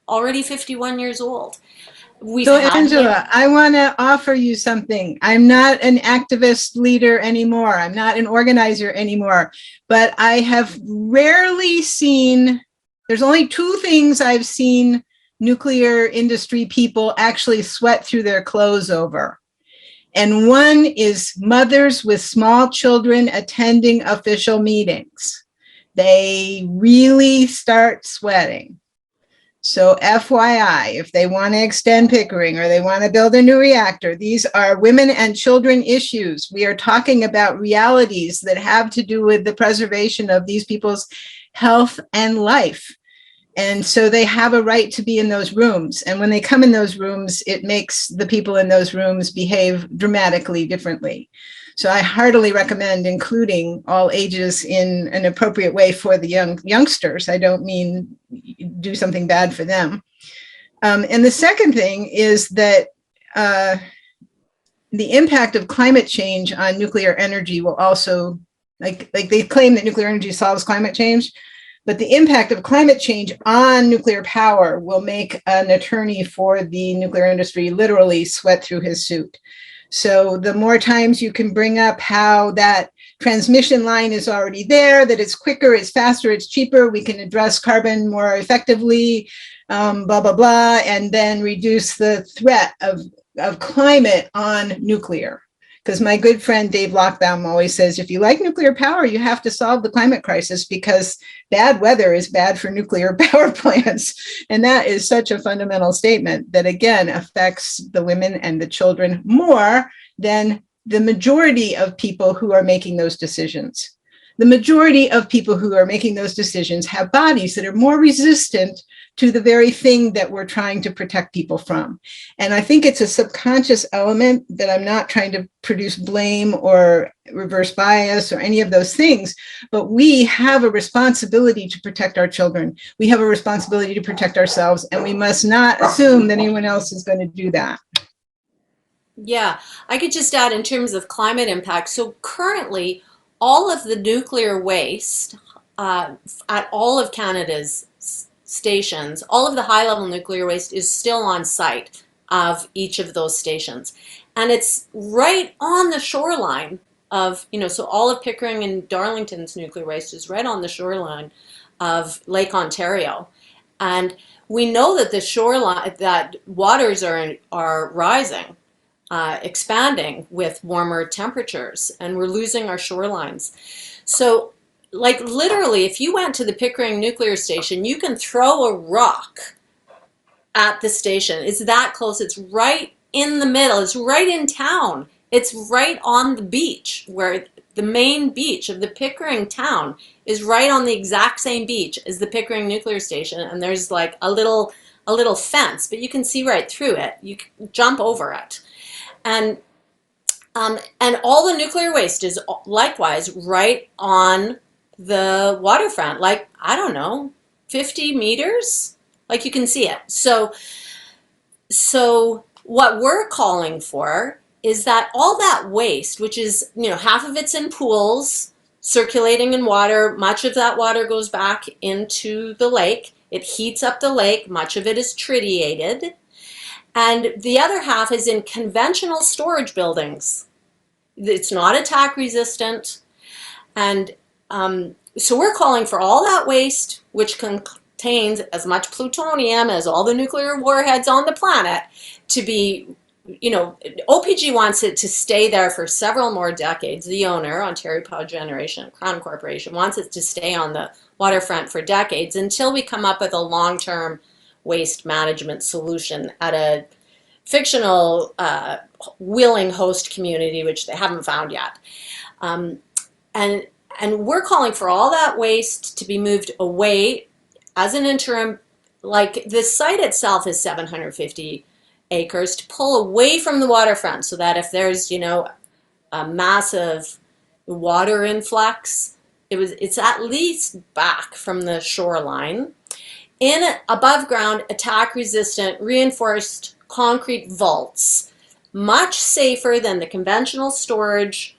D: already 51 years old.
B: So Angela, I want to offer you something. I'm not an activist leader anymore. I'm not an organizer anymore, but I have rarely seen, there's only 2 things I've seen nuclear industry people actually sweat through their clothes over. And one is mothers with small children attending official meetings. They really start sweating. So FYI, if they want to extend Pickering or they want to build a new reactor, these are women and children issues. We are talking about realities that have to do with the preservation of these people's health and life. And so they have a right to be in those rooms. And when they come in those rooms, it makes the people in those rooms behave dramatically differently. So I heartily recommend including all ages in an appropriate way for the youngsters. I don't mean do something bad for them. And the second thing is that the impact of climate change on nuclear energy will also, like they claim that nuclear energy solves climate change, but the impact of climate change on nuclear power will make an attorney for the nuclear industry literally sweat through his suit. So the more times you can bring up how that transmission line is already there, that it's quicker, it's faster, it's cheaper, we can address carbon more effectively, blah, blah, blah, and then reduce the threat of climate on nuclear. Because my good friend Dave Lochbaum always says, if you like nuclear power, you have to solve the climate crisis because bad weather is bad for nuclear power plants. And that is such a fundamental statement that, again, affects the women and the children more than the majority of people who are making those decisions. The majority of people who are making those decisions have bodies that are more resistant to the very thing that we're trying to protect people from. And I think it's a subconscious element that I'm not trying to produce blame or reverse bias or any of those things, but we have a responsibility to protect our children. We have a responsibility to protect ourselves, and we must not assume that anyone else is going to do that.
D: Yeah, I could just add in terms of climate impact. So currently, all of the nuclear waste at all of Canada's stations, all of the high-level nuclear waste is still on site of each of those stations. And it's right on the shoreline of, so all of Pickering and Darlington's nuclear waste is right on the shoreline of Lake Ontario. And we know that the shoreline, that waters are rising, expanding with warmer temperatures, and we're losing our shorelines. So like literally, if you went to the Pickering nuclear station, you can throw a rock at the station. It's that close. It's right in the middle. It's right in town. It's right on the beach, where the main beach of the Pickering town is right on the exact same beach as the Pickering nuclear station. And there's like a little fence, but you can see right through it. You can jump over it. And all the nuclear waste is likewise right on the waterfront, like, I don't know, 50 meters, like you can see it. So what we're calling for is that all that waste, which is, half of it's in pools, circulating in water, much of that water goes back into the lake. It heats up the lake, much of it is tritiated. And the other half is in conventional storage buildings. It's not attack resistant. And so we're calling for all that waste, which contains as much plutonium as all the nuclear warheads on the planet, to be, OPG wants it to stay there for several more decades. The owner, Ontario Power Generation, Crown Corporation, wants it to stay on the waterfront for decades until we come up with a long-term waste management solution at a fictional willing host community, which they haven't found yet. And we're calling for all that waste to be moved away as an interim. Like, the site itself is 750 acres, to pull away from the waterfront, so that if there's, a massive water influx, it's at least back from the shoreline in above ground, attack resistant, reinforced concrete vaults, much safer than the conventional storage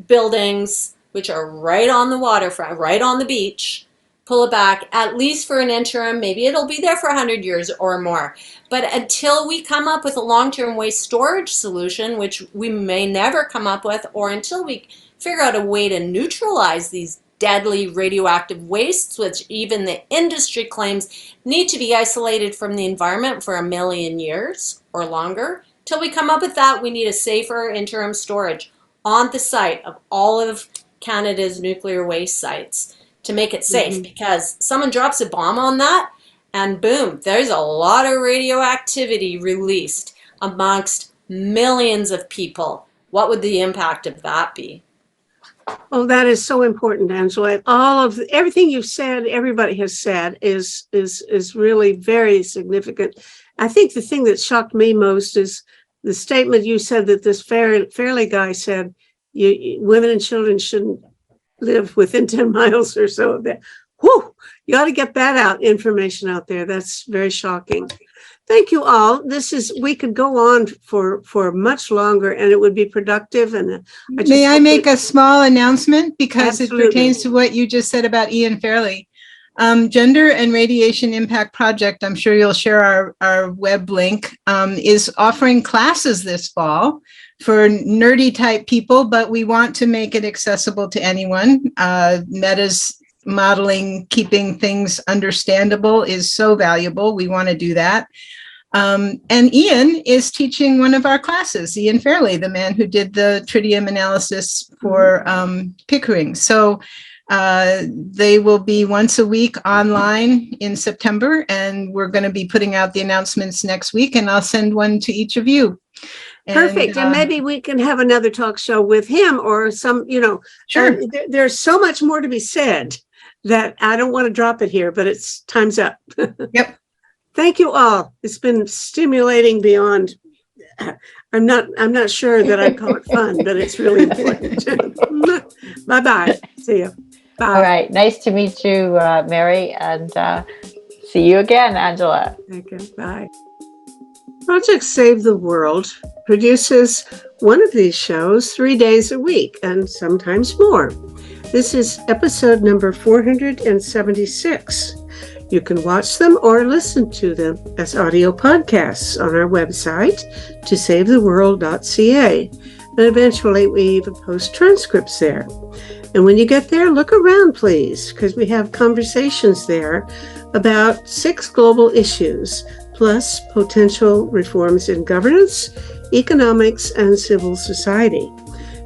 D: buildings, which are right on the waterfront, right on the beach. Pull it back, at least for an interim. Maybe it'll be there for 100 years or more. But until we come up with a long-term waste storage solution, which we may never come up with, or until we figure out a way to neutralize these deadly radioactive wastes, which even the industry claims need to be isolated from the environment for 1 million years or longer. Till we come up with that, we need a safer interim storage on the site of all of Canada's nuclear waste sites to make it safe, because someone drops a bomb on that and boom, there's a lot of radioactivity released amongst millions of people. What would the impact of that be?
A: Oh, that is so important, Angela. And all of everything you've said, everybody has said, is really very significant. I think the thing that shocked me most is the statement you said that this Fairley guy said, women and children shouldn't live within 10 miles or so of that. Whew, you ought to get that information out there. That's very shocking. Thank you all. We could go on for much longer, and it would be productive. And
B: May I make a small announcement, because
A: Absolutely.
B: it pertains to what you just said about Ian Fairley? Gender and Radiation Impact Project, I'm sure you'll share our web link, is offering classes this fall for nerdy type people, but we want to make it accessible to anyone. Meta's modeling, keeping things understandable is so valuable. We want to do that. And Ian is teaching one of our classes, Ian Fairley, the man who did the tritium analysis for Pickering. So they will be once a week online in September, and we're going to be putting out the announcements next week, and I'll send one to each of you.
A: Perfect. And maybe we can have another talk show with him or some,
B: Sure.
A: There's so much more to be said that I don't want to drop it here, but it's time's up.
B: Yep.
A: Thank you all. It's been stimulating beyond. I'm not sure that I'd call it fun, but it's really important. Bye-bye. See you. Bye.
C: All right. Nice to meet you, Mary, and see you again, Angela.
A: Okay. Bye. Project Save the World produces one of these shows 3 days a week and sometimes more. This is episode number 476. You can watch them or listen to them as audio podcasts on our website, tosavetheworld.ca. And eventually we even post transcripts there. And when you get there, look around, please, because we have conversations there about 6 global issues, plus potential reforms in governance, economics, and civil society.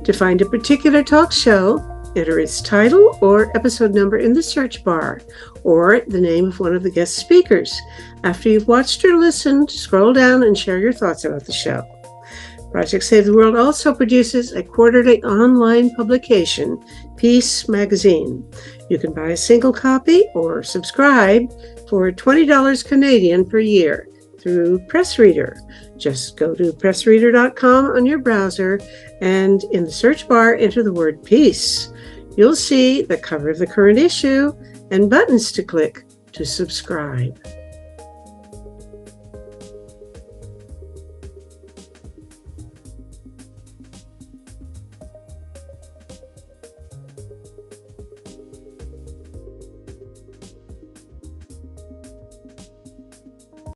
A: To find a particular talk show, enter its title or episode number in the search bar, or the name of one of the guest speakers. After you've watched or listened, scroll down and share your thoughts about the show. Project Save the World also produces a quarterly online publication, Peace Magazine. You can buy a single copy or subscribe for $20 Canadian per year through Pressreader. Just go to pressreader.com on your browser and in the search bar, enter the word peace. You'll see the cover of the current issue and buttons to click to subscribe.